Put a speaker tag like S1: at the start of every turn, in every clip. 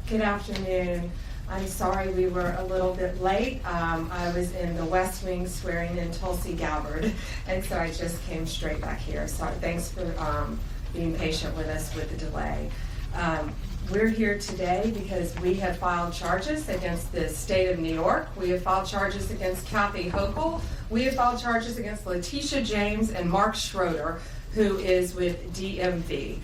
S1: Good afternoon. I'm sorry we were a little bit late. I was in the West Wing swearing in Tulsi Gabbard, and so I just came straight back here. So thanks for being patient with us with the delay. We're here today because we have filed charges against the state of New York. We have filed charges against Kathy Hochul. We have filed charges against Latisha James and Mark Schroeder, who is with DMV.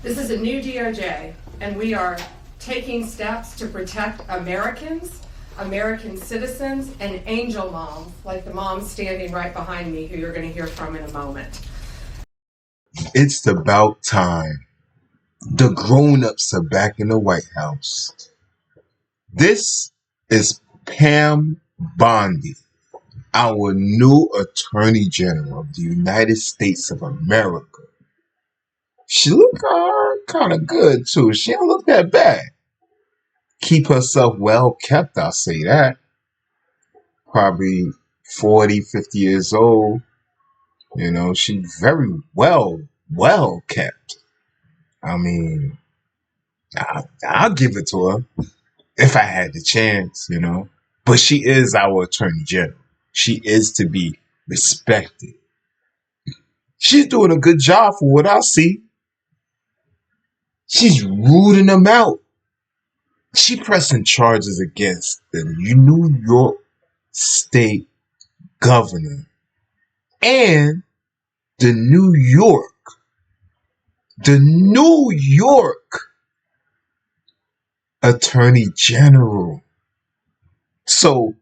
S1: This is a new DOJ, and we are taking steps to protect Americans, American citizens, and angel moms, like the mom standing right behind me, who you're going to hear from in a moment.
S2: It's about time. The grown-ups are back in the White House. This is Pam Bondi, our new Attorney General of the United States of America. She look kind of good, too. She don't look that bad. Keep herself well kept, I'll say that. Probably 40, 50 years old. You know, she's very well kept. I mean, I'll give it to her if I had the chance, you know. But she is our Attorney General. She is to be respected. She's doing a good job for what I see. She's rooting them out. She pressing charges against the New York State Governor and the New York Attorney General. So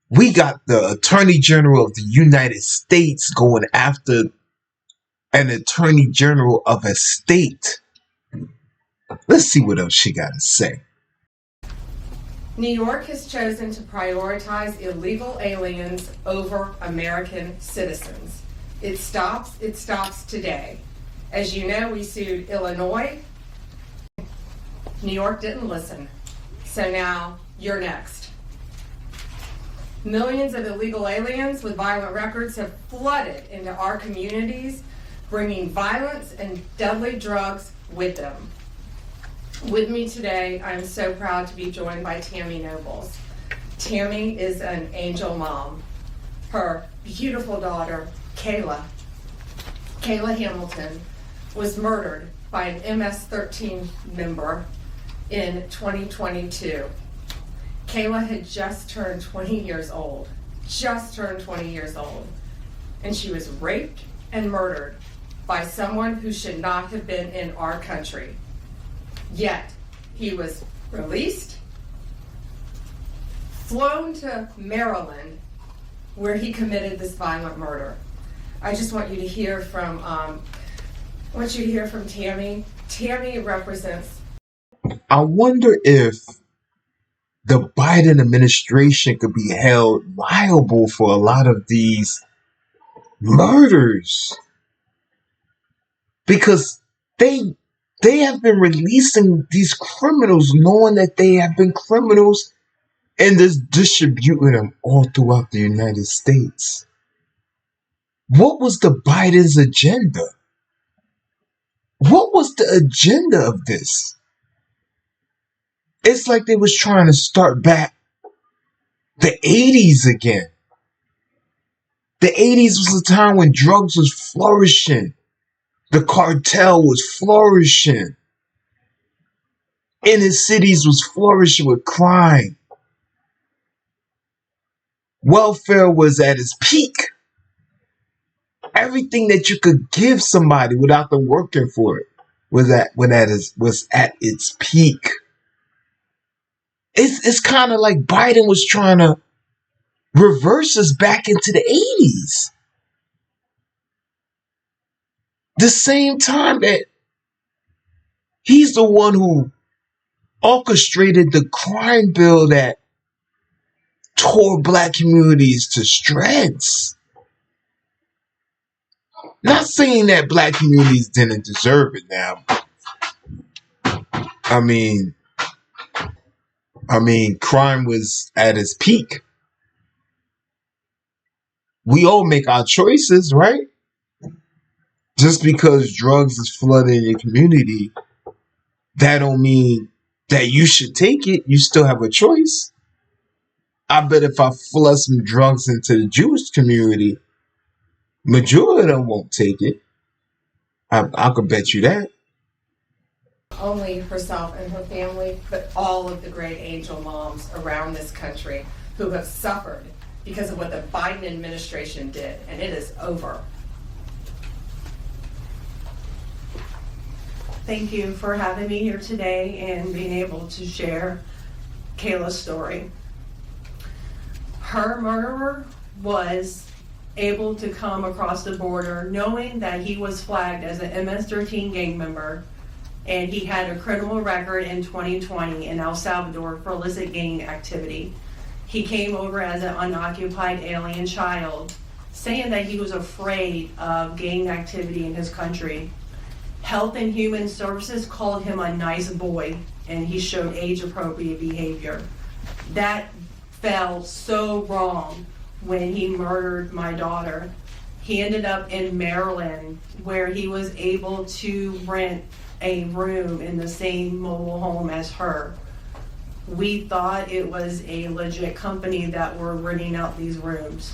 S2: we got the Attorney General of the United States going after an Attorney General of a state. Let's see what else she got to say.
S1: New York has chosen to prioritize illegal aliens over American citizens. It stops today. As you know, we sued Illinois. New York didn't listen. So now you're next. Millions of illegal aliens with violent records have flooded into our communities, bringing violence and deadly drugs with them. With me today, I'm so proud to be joined by Tammy Nobles. Tammy is an angel mom. Her beautiful daughter, Kayla Hamilton, was murdered by an MS-13 member in 2022. Kayla had just turned 20 years old, and she was raped and murdered by someone who should not have been in our country. Yet, he was released, flown to Maryland, where he committed this violent murder. I just want you to hear from Tammy. Tammy represents.
S2: I wonder if the Biden administration could be held liable for a lot of these murders, because they have been releasing these criminals knowing that they have been criminals and just distributing them all throughout the United States. What was the Biden's agenda? What was the agenda of this? It's like they was trying to start back the 80s again. The 80s was a time when drugs was flourishing. The cartel was flourishing. Inner cities was flourishing with crime. Welfare was at its peak. Everything that you could give somebody without them working for it was at its peak. It's kind of like Biden was trying to reverse us back into the 80s. The same time that he's the one who orchestrated the crime bill that tore black communities to shreds. Not saying that black communities didn't deserve it now. I mean, crime was at its peak. We all make our choices, right? Just because drugs is flooding your community that don't mean that you should take it. You still have a choice. I bet if I flood some drugs into the Jewish community, majority of them won't take it. I could bet you that.
S1: Only herself and her family, but all of the great angel moms around this country who have suffered because of what the Biden administration did, and it is over.
S3: Thank you for having me here today and being able to share Kayla's story. Her murderer was able to come across the border knowing that he was flagged as an MS-13 gang member, and he had a criminal record in 2020 in El Salvador for illicit gang activity. He came over as an unoccupied alien child, saying that he was afraid of gang activity in his country. Health and Human Services called him a nice boy, and he showed age-appropriate behavior. That fell so wrong when he murdered my daughter. He ended up in Maryland, where he was able to rent a room in the same mobile home as her. We thought it was a legit company that were renting out these rooms,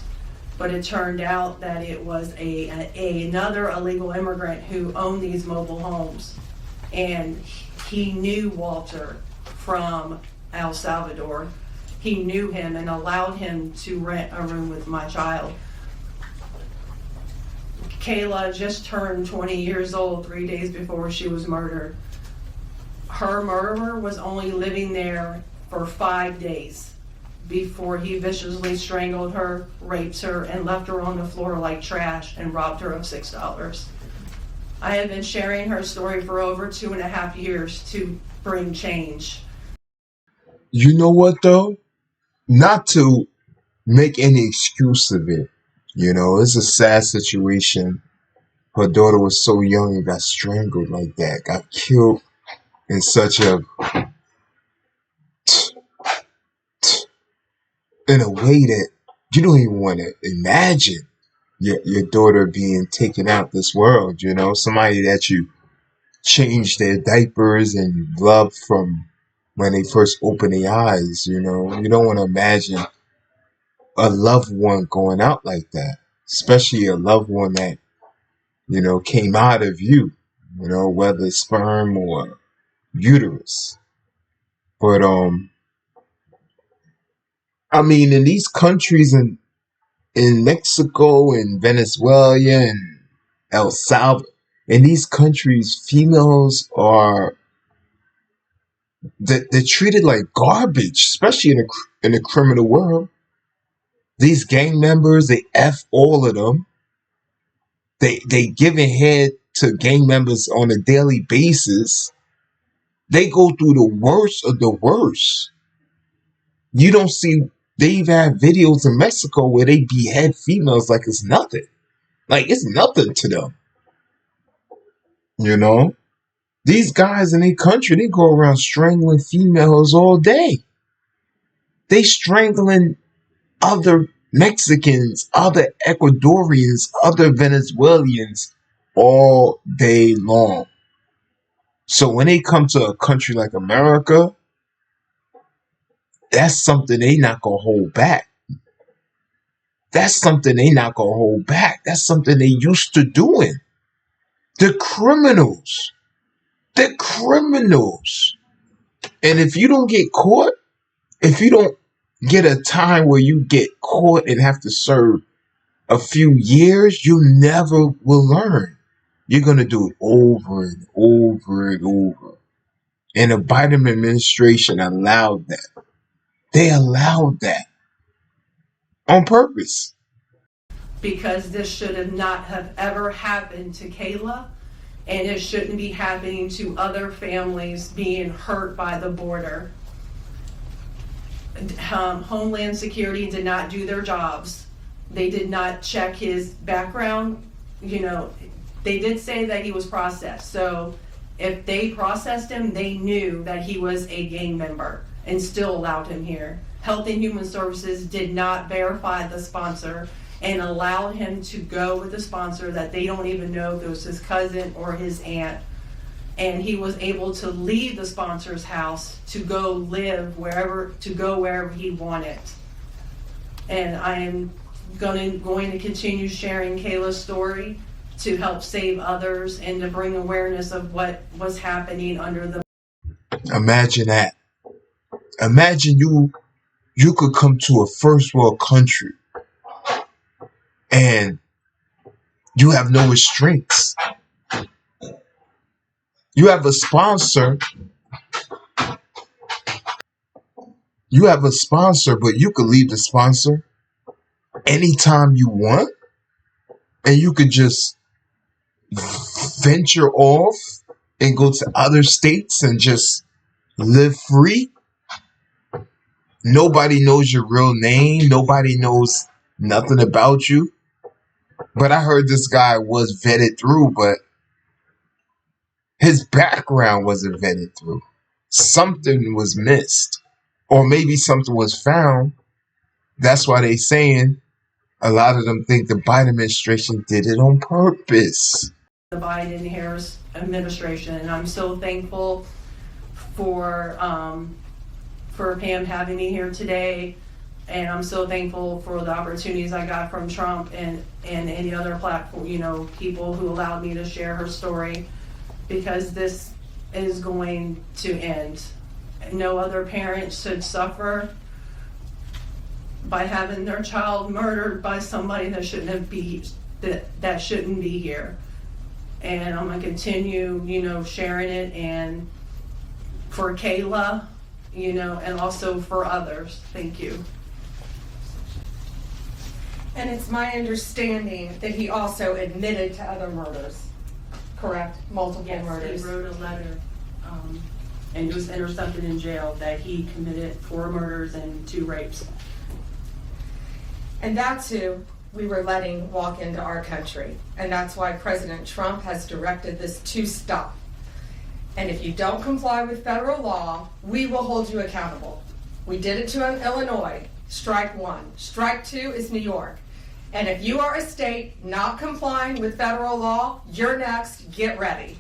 S3: but it turned out that it was another illegal immigrant who owned these mobile homes, and he knew Walter from El Salvador. He knew him and allowed him to rent a room with my child. Kayla just turned 20 years old 3 days before she was murdered. Her murderer was only living there for 5 days before he viciously strangled her, raped her, and left her on the floor like trash and robbed her of $6. I have been sharing her story for over 2.5 years to bring change.
S2: You know what though? Not to make any excuse of it. It's a sad situation. Her daughter was so young and got strangled like that, got killed in such in a way that you don't even want to imagine your daughter being taken out this world, somebody that you changed their diapers and you loved from when they first opened their eyes, you don't want to imagine a loved one going out like that, especially a loved one that, came out of you, whether sperm or uterus. But, in these countries in Mexico and Venezuela and El Salvador, in these countries, females they're treated like garbage, especially in the criminal world. These gang members, they F all of them. They giving head to gang members on a daily basis. They go through the worst of the worst. You don't see, they even have videos in Mexico where they behead females like it's nothing. Like it's nothing to them. These guys in their country, they go around strangling females all day. They strangling other Mexicans, other Ecuadorians, other Venezuelans all day long. So when they come to a country like America, that's something they not gonna hold back. That's something they not gonna hold back. That's something they used to doing. The criminals. The criminals. And if you don't get caught, if you don't get a time where you get caught and have to serve a few years, you never will learn. You're going to do it over and over and over. And the Biden administration allowed that. They allowed that on purpose.
S3: Because this should have not have ever happened to Kayla, and it shouldn't be happening to other families being hurt by the border. Homeland Security did not do their jobs. They did not check his background. They did say that he was processed. So if they processed him, they knew that he was a gang member and still allowed him here. Health and Human Services did not verify the sponsor and allowed him to go with a sponsor that they don't even know if it was his cousin or his aunt. and he was able to leave the sponsor's house to go wherever he wanted. And I am going to continue sharing Kayla's story to help save others and to bring awareness of what was happening under the.
S2: Imagine that. Imagine you could come to a first world country and you have no restraints. You have a sponsor. But you could leave the sponsor anytime you want, and you could just venture off and go to other states and just live free. Nobody knows your real name. Nobody knows nothing about you. But I heard this guy was vetted through, but his background wasn't vetted through. Something was missed. Or maybe something was found. That's why they saying a lot of them think the Biden administration did it on purpose.
S3: The Biden-Harris administration, and I'm so thankful for Pam having me here today, and I'm so thankful for the opportunities I got from Trump and any other platform, people who allowed me to share her story, because this is going to end. No other parent should suffer by having their child murdered by somebody that shouldn't be here. And I'm gonna continue, sharing it, and for Kayla, and also for others. Thank you.
S1: And it's my understanding that he also admitted to other murders, correct? Multiple murders.
S3: He wrote a letter, and it was intercepted in jail, that he committed 4 murders and 2 rapes.
S1: And that's who we were letting walk into our country. And that's why President Trump has directed this to stop. And if you don't comply with federal law, we will hold you accountable. We did it to Illinois, strike 1. Strike 2 is New York. And if you are a state not complying with federal law, you're next, get ready.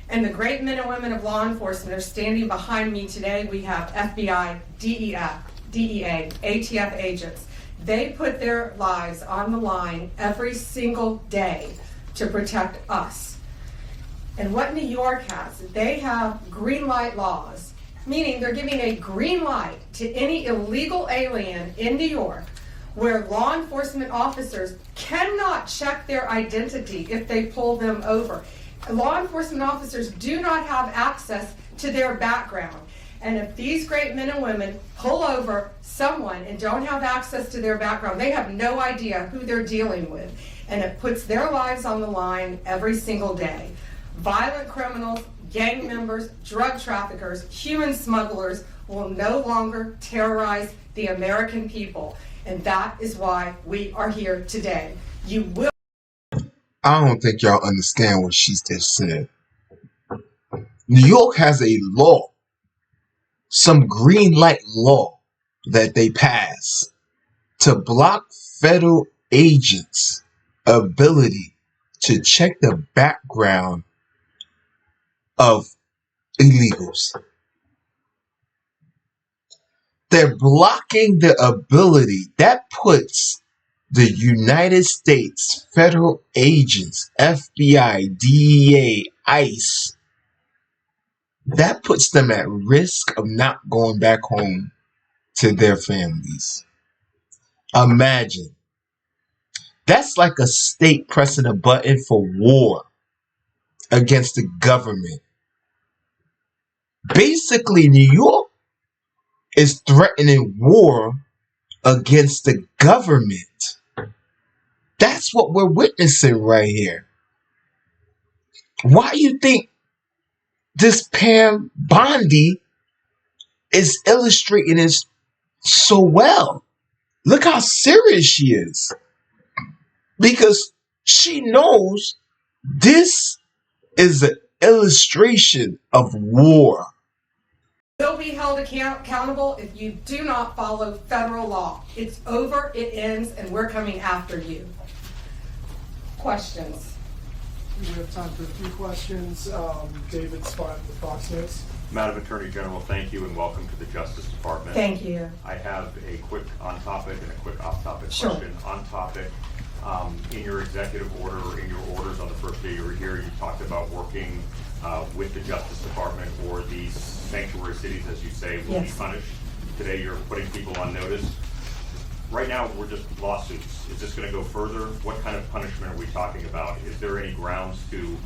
S1: And the great men and women of law enforcement are standing behind me today. We have FBI, DEA, ATF agents. They put their lives on the line every single day to protect us. And what New York has, they have green light laws, meaning they're giving a green light to any illegal alien in New York, where law enforcement officers cannot check their identity if they pull them over. Law enforcement officers do not have access to their background. And if these great men and women pull over someone and don't have access to their background, they have no idea who they're dealing with. And it puts their lives on the line every single day. Violent criminals, gang members, drug traffickers, human smugglers will no longer terrorize the American people. And that is why we are here today. You will.
S2: I don't think y'all understand what she just said. New York has a law, some green light law that they pass to block federal agents' ability to check the background of illegals. They're blocking the ability. That puts the United States federal agents, FBI, DEA, ICE, that puts them at risk of not going back home to their families. Imagine. That's like a state pressing a button for war against the government. Basically, New York is threatening war against the government. That's what we're witnessing right here. Why do you think this Pam Bondi is illustrating this so well? Look how serious she is. Because she knows this is an illustration of war.
S1: Will be held accountable if you do not follow federal law. It's over, it ends, and we're coming after you. Questions?
S4: We have time for a few questions. David Spot with Fox News.
S5: Madam Attorney General, thank you and welcome to the Justice Department.
S1: Thank you.
S5: I have a quick on-topic and a quick off-topic
S1: Sure.
S5: question. On-topic, in your executive order or in your orders on the first day you were here, you talked about working with the Justice Department, or these sanctuary cities, as you say, will be
S1: Yes.
S5: punished. Today you're putting people on notice. Right now, we're just lawsuits. Is this going to go further? What kind of punishment are we talking about? Is there any grounds to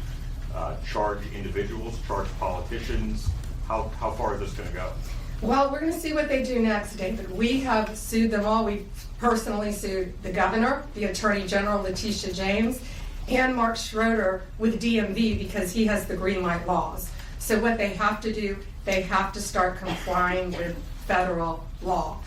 S5: charge individuals, charge politicians? How far is this going to go?
S1: Well, we're going to see what they do next, David. We have sued them all. We've personally sued the governor, the Attorney General, Latisha James, and Mark Schroeder with DMV because he has the green light laws. So what they have to do, they have to start complying with federal law.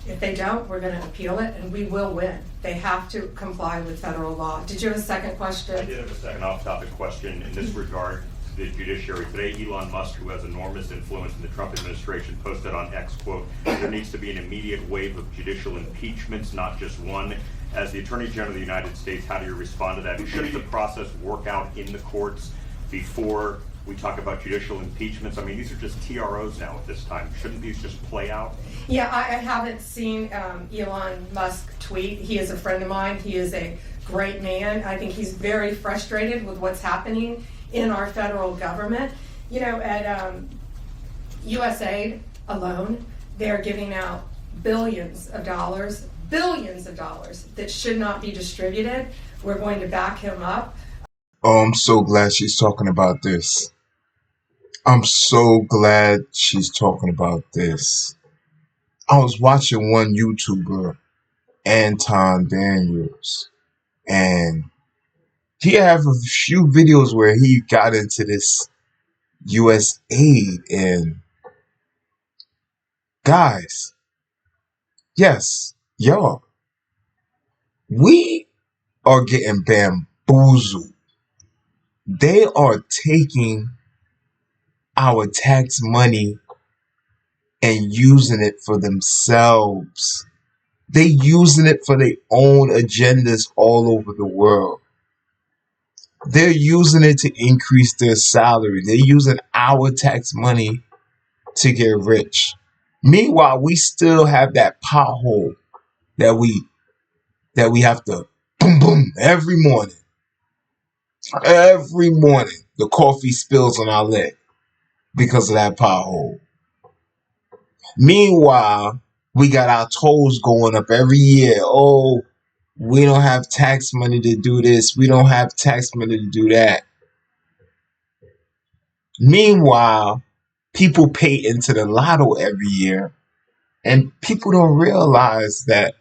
S1: If they don't, we're going to appeal it, and we will win. They have to comply with federal law. Did you have a second question?
S5: I did have a second off-topic question in this regard to the judiciary. Today, Elon Musk, who has enormous influence in the Trump administration, posted on X, quote, "There needs to be an immediate wave of judicial impeachments, not just one." As the Attorney General of the United States, how do you respond to that? Shouldn't the process work out in the courts before we talk about judicial impeachments? I mean, these are just TROs now at this time. Shouldn't these just play out?
S1: Yeah, I haven't seen Elon Musk tweet. He is a friend of mine. He is a great man. I think he's very frustrated with what's happening in our federal government. You know, at USAID alone, they're giving out billions of dollars that should not be distributed. We're going to back him up.
S2: Oh, I'm so glad she's talking about this. I'm so glad she's talking about this. I was watching one YouTuber, Anton Daniels, and he had a few videos where he got into this US aid. And guys, yes, y'all, we are getting bamboozled. They are taking our tax money and using it for themselves. They using it for their own agendas all over the world. They're using it to increase their salary. They're using our tax money to get rich. Meanwhile, we still have that pothole that we have to boom boom every morning. Every morning, the coffee spills on our leg because of that pothole. Meanwhile, we got our tolls going up every year. Oh, we don't have tax money to do this. We don't have tax money to do that. Meanwhile, people pay into the lotto every year, and people don't realize that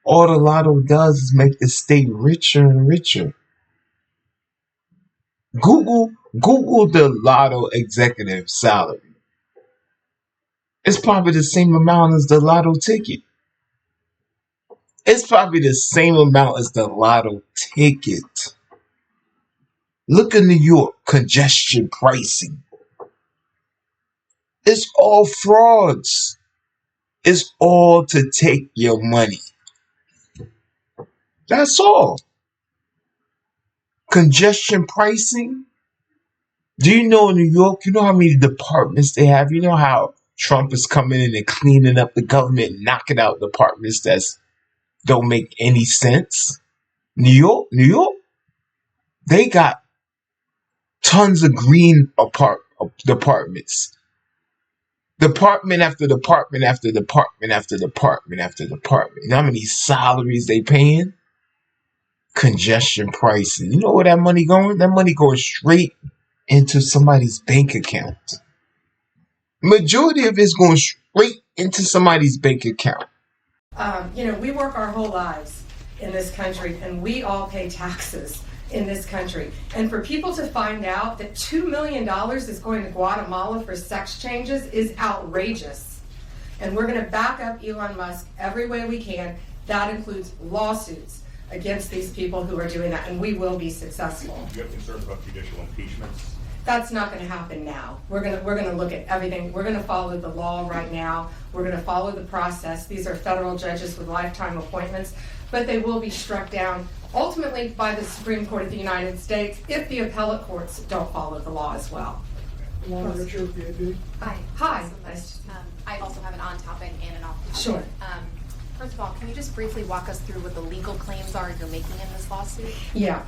S2: all the lotto does is make the state richer and richer. Google the lotto executive salary. It's probably the same amount as the lotto ticket. It's probably the same amount as the lotto ticket. Look at New York, congestion pricing. It's all frauds. It's all to take your money. That's all. Congestion pricing. Do you know in New York, you know how many departments they have? You know how Trump is coming in and cleaning up the government, knocking out departments that don't make any sense? New York, they got tons of green departments. Department after department after department after department after department. You know how many salaries they paying? Congestion pricing. You know where that money going? That money going straight into somebody's bank account. Majority of it's going straight into somebody's bank account.
S1: You know, we work our whole lives in this country, and we all pay taxes in this country. And for people to find out that $2 million is going to Guatemala for sex changes is outrageous. And we're going to back up Elon Musk every way we can. That includes lawsuits against these people who are doing that, and we will be successful.
S5: Do you have concerns about judicial impeachments?
S1: That's not going to happen now. We're going to look at everything. We're going to follow the law right now. We're going to follow the process. These are federal judges with lifetime appointments. but they will be struck down ultimately by the Supreme Court of the United States if the appellate courts don't follow the law as well.
S4: Along Richard, VAB.
S6: Hi.
S1: Hi.
S6: I also have an on-topic and an off-topic.
S1: Sure.
S6: First of all, can you just briefly walk us through what the legal claims are you're making in this lawsuit?
S1: Yeah,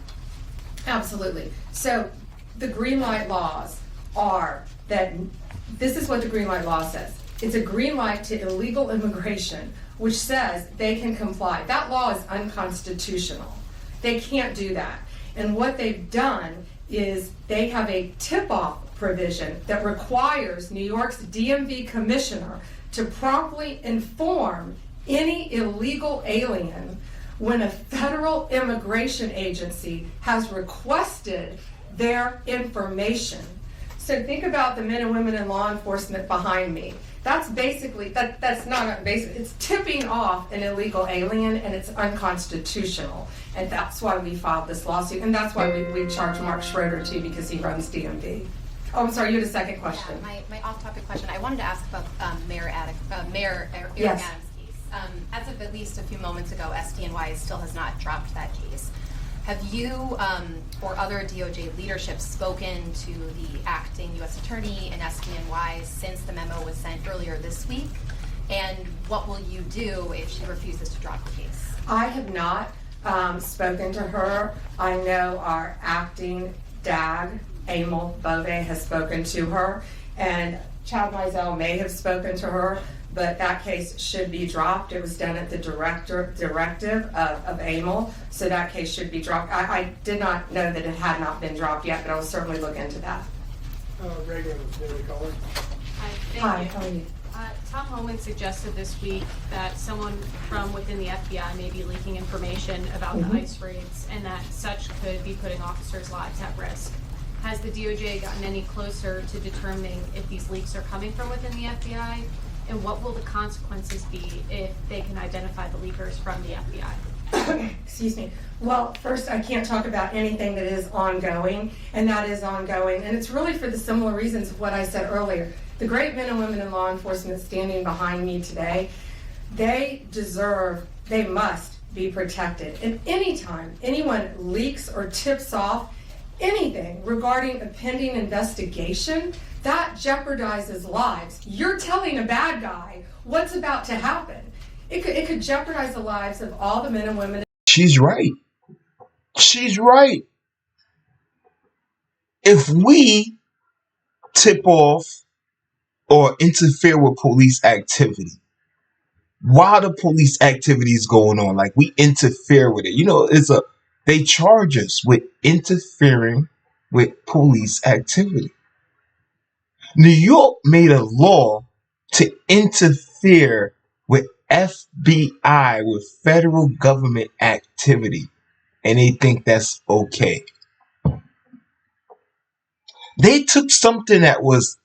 S1: absolutely. So the green light laws are that this is what the green light law says. It's a green light to illegal immigration, which says they can comply. That law is unconstitutional. They can't do that. And what they've done is they have a tip-off provision that requires New York's DMV commissioner to promptly inform any illegal alien when a federal immigration agency has requested their information. So think about the men and women in law enforcement behind me. That's basically, that's not basic, it's tipping off an illegal alien, and it's unconstitutional. And that's why we filed this lawsuit, and that's why we charged Mark Schroeder too, because he runs DMV. Oh, I'm sorry, you had a second question.
S6: Yeah, my off-topic question, I wanted to ask about Mayor Eric
S1: Yes.
S6: Adams' case. As of at least a few moments ago, SDNY still has not dropped that case. Have you or other DOJ leadership spoken to the acting U.S. attorney and SDNY since the memo was sent earlier this week? And what will you do if she refuses to drop the case?
S1: I have not spoken to her. I know our acting DAG, Emil Bove, has spoken to her, and Chad Mizell may have spoken to her, but that case should be dropped. It was done at the directive of Emil, so that case should be dropped. I did not know that it had not been dropped yet, but I will certainly look into that.
S4: Reagan, Daily Caller.
S1: Hi, how are you?
S7: Tom Homan suggested this week that someone from within the FBI may be leaking information about the ICE raids, and that such could be putting officers' lives at risk. Has the DOJ gotten any closer to determining if these leaks are coming from within the FBI? And what will the consequences be if they can identify the leakers from the FBI?
S1: Excuse me. Well, first, I can't talk about anything that is ongoing, and that is ongoing. And it's really for the similar reasons of what I said earlier. The great men and women in law enforcement standing behind me today, they must be protected. And anytime anyone leaks or tips off anything regarding a pending investigation, that jeopardizes lives. You're telling a bad guy what's about to happen. It could jeopardize the lives of all the men and women.
S2: She's right. She's right. If we tip off or interfere with police activity while the police activity is going on, like we interfere with it, you know, they charge us with interfering with police activity. New York made a law to interfere with FBI, with federal government activity, and they think that's okay. They took something that was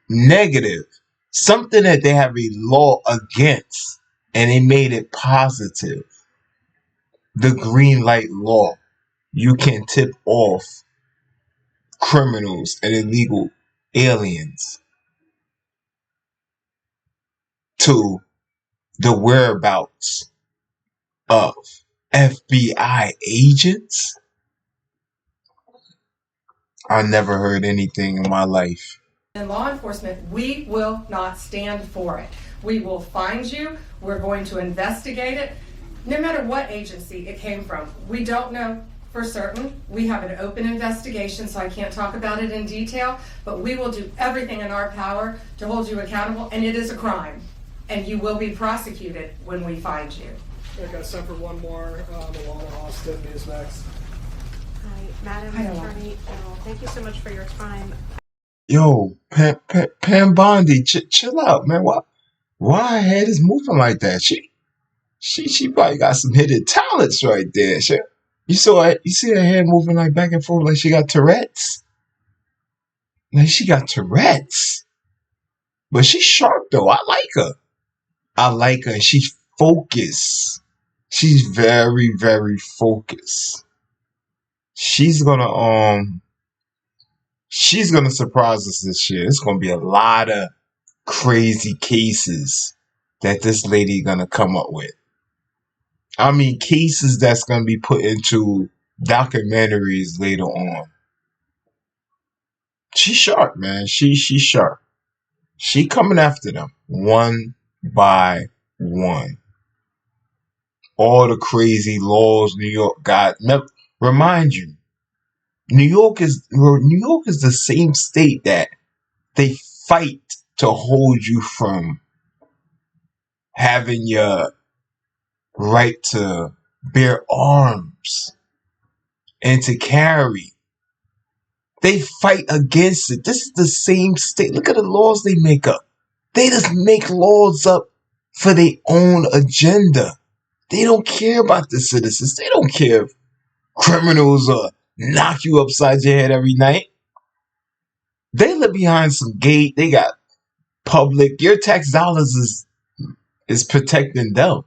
S2: negative, something that they have a law against, and they made it positive. The green light law. You can tip off criminals and illegal aliens to the whereabouts of FBI agents. I never heard anything in my life.
S1: In law enforcement, we will not stand for it. We will find you. We're going to investigate it, no matter what agency it came from. We don't know for certain. We have an open investigation, so I can't talk about it in detail, but we will do everything in our power to hold you accountable, and it is a crime, and you will be prosecuted when we find you.
S4: I got time for one more. Alana Austin is next.
S7: Hi, Madam
S1: Hi, Alana.
S7: Attorney General. Thank you so much for your time.
S2: Yo, Pam Bondi, chill out, man. Why her head is moving like that? She probably got some hidden talents right there. You see her head moving like back and forth like she got Tourette's? Like she got Tourette's. But she's sharp though. I like her. And she's focused. She's very, very focused. She's gonna surprise us this year. It's gonna be a lot of crazy cases that this lady gonna come up with. I mean, cases that's going to be put into documentaries later on. She's sharp, man. She's sharp. She coming after them one by one. All the crazy laws New York got. Remind you, New York is the same state that they fight to hold you from having your right to bear arms and to carry. They fight against it. This is the same state. Look at the laws they make up. They just make laws up for their own agenda. They don't care about the citizens. They don't care if criminals knock you upside your head every night. They live behind some gate. They got public. Your tax dollars is protecting them.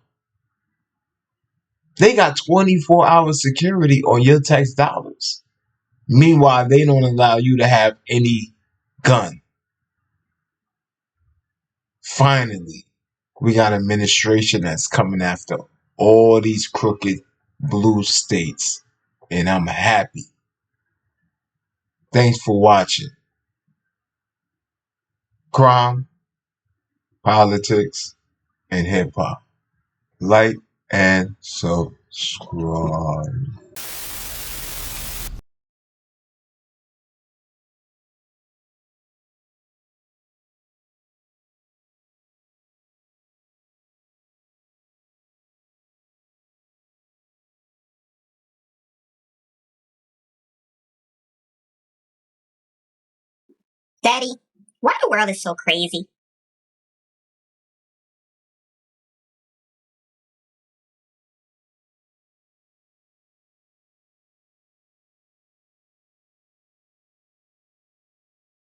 S2: They got 24-hour security on your tax dollars. Meanwhile, they don't allow you to have any gun. Finally, we got an administration that's coming after all these crooked blue states, and I'm happy. Thanks for watching. Crime, politics, and hip hop. Like and subscribe.
S8: Daddy, why the world is so crazy?